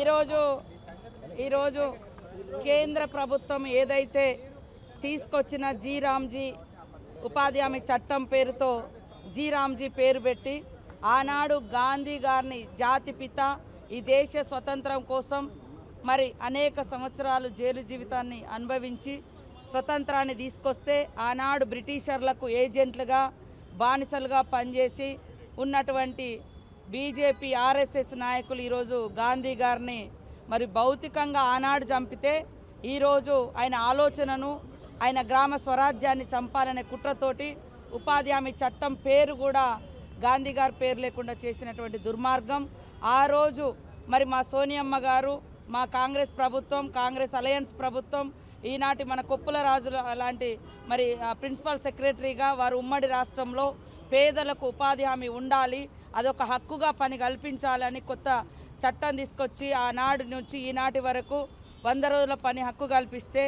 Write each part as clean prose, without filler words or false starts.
ఈరోజు ఈరోజు కేంద్ర ప్రభుత్వం ఏదైతే తీసుకొచ్చిన జీ రామ్జీ ఉపాధి హామీ చట్టం పేరుతో జీ రామ్జీ పేరు పెట్టి ఆనాడు గాంధీ గారిని జాతిపిత ఈ దేశ స్వతంత్రం కోసం మరి అనేక సంవత్సరాలు జైలు జీవితాన్ని అనుభవించి స్వతంత్రాన్ని తీసుకొస్తే ఆనాడు బ్రిటిషర్లకు ఏజెంట్లుగా బానిసలుగా పనిచేసి ఉన్నటువంటి బీజేపీ ఆర్ఎస్ఎస్ నాయకులు ఈరోజు గాంధీ గారిని మరి భౌతికంగా ఆనాడు చంపితే ఈరోజు ఆయన ఆలోచనను ఆయన గ్రామ స్వరాజ్యాన్ని చంపాలనే కుట్రతోటి ఉపాధి హామీ చట్టం పేరు కూడా గాంధీ గారి పేరు లేకుండా చేసినటువంటి దుర్మార్గం. ఆ రోజు మరి మా సోనియమ్మ గారు, మా కాంగ్రెస్ ప్రభుత్వం, కాంగ్రెస్ అలయన్స్ ప్రభుత్వం, ఈనాటి మన కొప్పుల రాజు లాంటి మరి ప్రిన్సిపల్ సెక్రటరీగా వారు ఉమ్మడి రాష్ట్రంలో పేదలకు ఉపాధి హామీ ఉండాలి, అదొక హక్కుగా పని కల్పించాలని కొత్త చట్టం తీసుకొచ్చి ఆనాడు నుంచి ఈనాటి వరకు 100 రోజుల పని హక్కు కల్పిస్తే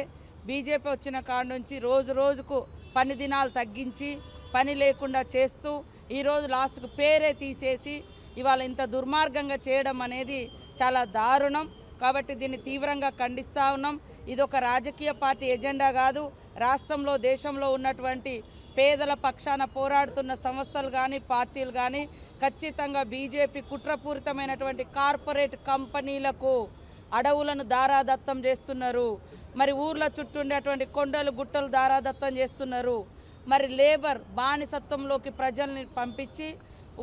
బీజేపీ వచ్చిన కాడ నుంచి రోజు రోజుకు పని దినాలు తగ్గించి పని లేకుండా చేస్తూ ఈరోజు లాస్ట్కు పేరే తీసేసి ఇవాళ ఇంత దుర్మార్గంగా చేయడం అనేది చాలా దారుణం. కాబట్టి దీన్ని తీవ్రంగా ఖండిస్తూ ఉన్నాం. ఇది ఒక రాజకీయ పార్టీ ఎజెండా కాదు. రాష్ట్రంలో దేశంలో ఉన్నటువంటి పేదల పక్షాన పోరాడుతున్న సంస్థలు కానీ పార్టీలు కానీ ఖచ్చితంగా బీజేపీ కుట్రపూరితమైనటువంటి కార్పొరేట్ కంపెనీలకు అడవులను దారాదత్తం చేస్తున్నారు. మరి ఊర్ల చుట్టూ ఉండేటువంటి కొండలు గుట్టలు దారాదత్తం చేస్తున్నారు. మరి లేబర్ బానిసత్వంలోకి ప్రజల్ని పంపించి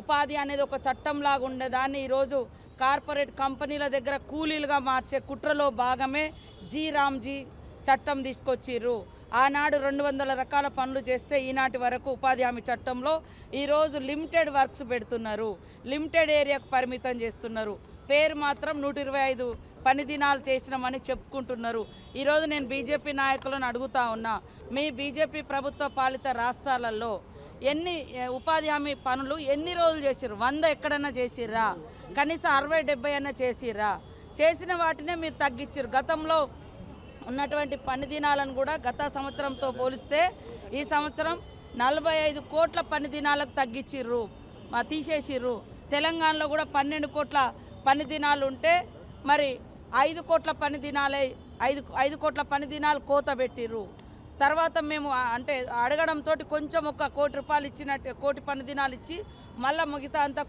ఉపాధి అనేది ఒక చట్టంలాగా ఉండేదాన్ని ఈరోజు కార్పొరేట్ కంపెనీల దగ్గర కూలీలుగా మార్చే కుట్రలో భాగమే జీ రామ్జీ చట్టం తీసుకొచ్చిర్రు. ఆనాడు 200 రకాల పనులు చేస్తే ఈనాటి వరకు ఉపాధి హామీ చట్టంలో ఈరోజు లిమిటెడ్ వర్క్స్ పెడుతున్నారు, లిమిటెడ్ ఏరియాకు పరిమితం చేస్తున్నారు. పేరు మాత్రం 125 పని దినాలు చేసినామని చెప్పుకుంటున్నారు. ఈరోజు నేను బీజేపీ నాయకులను అడుగుతా ఉన్నా, మీ బీజేపీ ప్రభుత్వ పాలిత రాష్ట్రాలలో ఎన్ని ఉపాధి హామీ పనులు ఎన్ని రోజులు చేసిర్రు? 100 ఎక్కడన్నా చేసిర్రా? కనీసం 60-70 అన్నా చేసిర్రా? చేసిన వాటినే మీరు తగ్గించారు. గతంలో ఉన్నటువంటి పని దినాలను కూడా గత సంవత్సరంతో పోలిస్తే ఈ సంవత్సరం 45 కోట్ల పని దినాలకు తగ్గించిర్రు, తీసేసిర్రు. తెలంగాణలో కూడా 12 కోట్ల పని దినాలు ఉంటే మరి 5 కోట్ల పని దినాలే 5 కోట్ల పని దినాలు కోత పెట్టిర్రు. తర్వాత మేము అంటే అడగడంతో కొంచెం ఒక ₹1 కోటి ఇచ్చినట్టు 1 కోటి పని దినాలు ఇచ్చి మళ్ళీ మిగతా అంతా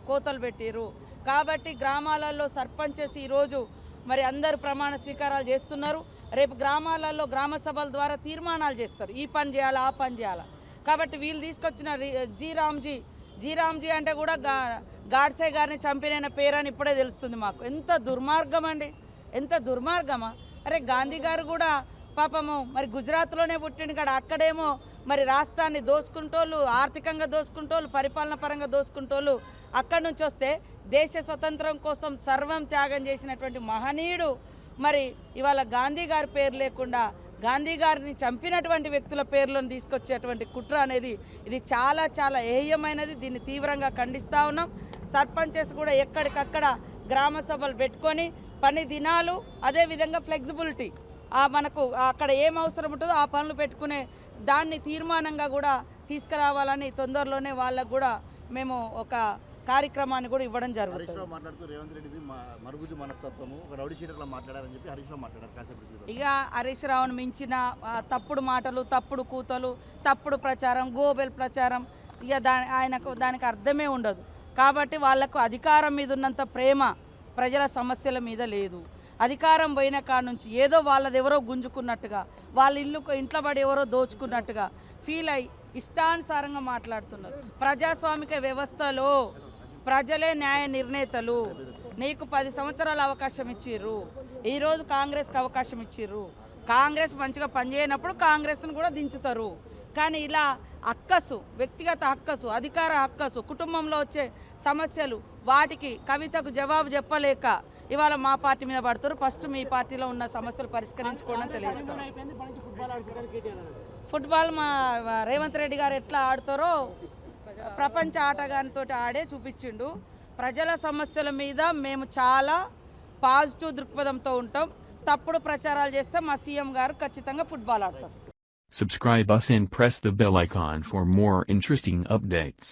కోతలు పెట్టిర్రు. కాబట్టి గ్రామాలలో సర్పంచెస్ ఈరోజు మరి అందరూ ప్రమాణ స్వీకారాలు చేస్తున్నారు. రేపు గ్రామాలలో గ్రామ సభల ద్వారా తీర్మానాలు చేస్తారు, ఈ పని చేయాలా ఆ పని చేయాలా. కాబట్టి వీళ్ళు తీసుకొచ్చిన జీ రామ్జీ అంటే కూడా గాడ్సే గారిని చంపిన పేరని ఇప్పుడే తెలుస్తుంది మాకు. ఎంత దుర్మార్గం అండి, ఎంత దుర్మార్గమా! అరే గాంధీ గారు కూడా పాపము మరి గుజరాత్లోనే పుట్టిండు కాడ, అక్కడేమో మరి రాష్ట్రాన్ని దోసుకుంటోళ్ళు, ఆర్థికంగా దోసుకుంటోళ్ళు, పరిపాలన పరంగా దోసుకుంటోళ్ళు అక్కడి నుంచి వస్తే దేశ స్వతంత్రం కోసం సర్వం త్యాగం చేసినటువంటి మహనీయుడు మరి ఇవాళ గాంధీ గారి పేరు లేకుండా గాంధీ గారిని చంపినటువంటి వ్యక్తుల పేర్లను తీసుకొచ్చేటువంటి కుట్ర అనేది ఇది చాలా చాలా ఏహ్యమైనది. దీన్ని తీవ్రంగా ఖండిస్తూ ఉన్నాం. సర్పంచెస్ కూడా ఎక్కడికక్కడ గ్రామ సభలు పెట్టుకొని పని దినాలు, అదేవిధంగా ఫ్లెక్సిబిలిటీ, మనకు అక్కడ ఏం అవసరం ఉంటుందో ఆ పనులు పెట్టుకునే దాన్ని తీర్మానంగా కూడా తీసుకురావాలని తొందరలోనే వాళ్ళకు కూడా మేము ఒక కార్యక్రమాన్ని కూడా ఇవ్వడం జరుగుతుంది. ఇక హరీష్ రావును మించిన తప్పుడు మాటలు, తప్పుడు కూతలు, తప్పుడు ప్రచారం, గోబెల్ ప్రచారం, ఇక దానికి అర్థమే ఉండదు. కాబట్టి వాళ్లకు అధికారం మీద ఉన్నంత ప్రేమ ప్రజల సమస్యల మీద లేదు. అధికారం పోయిన కాడ నుంచి ఏదో వాళ్ళది ఎవరో గుంజుకున్నట్టుగా, వాళ్ళ ఇంట్లో పడి ఎవరో దోచుకున్నట్టుగా ఫీల్ అయ్యి ఇష్టానుసారంగా మాట్లాడుతున్నారు. ప్రజాస్వామిక వ్యవస్థలో ప్రజలే న్యాయ నిర్ణేతలు. నీకు 10 సంవత్సరాల అవకాశం ఇచ్చిర్రు, ఈరోజు కాంగ్రెస్కి అవకాశం ఇచ్చిర్రు. కాంగ్రెస్ మంచిగా పనిచేయనప్పుడు కాంగ్రెస్ను కూడా దించుతారు. కానీ ఇలా అక్కసు, వ్యక్తిగత అక్కసు, అధికార అక్కసు, కుటుంబంలో వచ్చే సమస్యలు, వాటికి కవితకు జవాబు చెప్పలేక ఇవాళ మా పార్టీ మీద పడుతారు. ఫస్ట్ మీ పార్టీలో ఉన్న సమస్యలు పరిష్కరించుకోవడం తెలియజేస్తాం. ఫుట్బాల్ మా రేవంత్ రెడ్డి గారు ఎట్లా ఆడతారో ప్రపంచ ఆటగానితో ఆడే చూపించిండు. ప్రజల సమస్యల మీద మేము చాలా పాజిటివ్ దృక్పథంతో ఉంటాం. తప్పుడు ప్రచారాలు చేస్తే మా సీఎం గారు ఖచ్చితంగా ఫుట్బాల్ ఆడతారు. Subscribe us and press the bell icon for more interesting updates.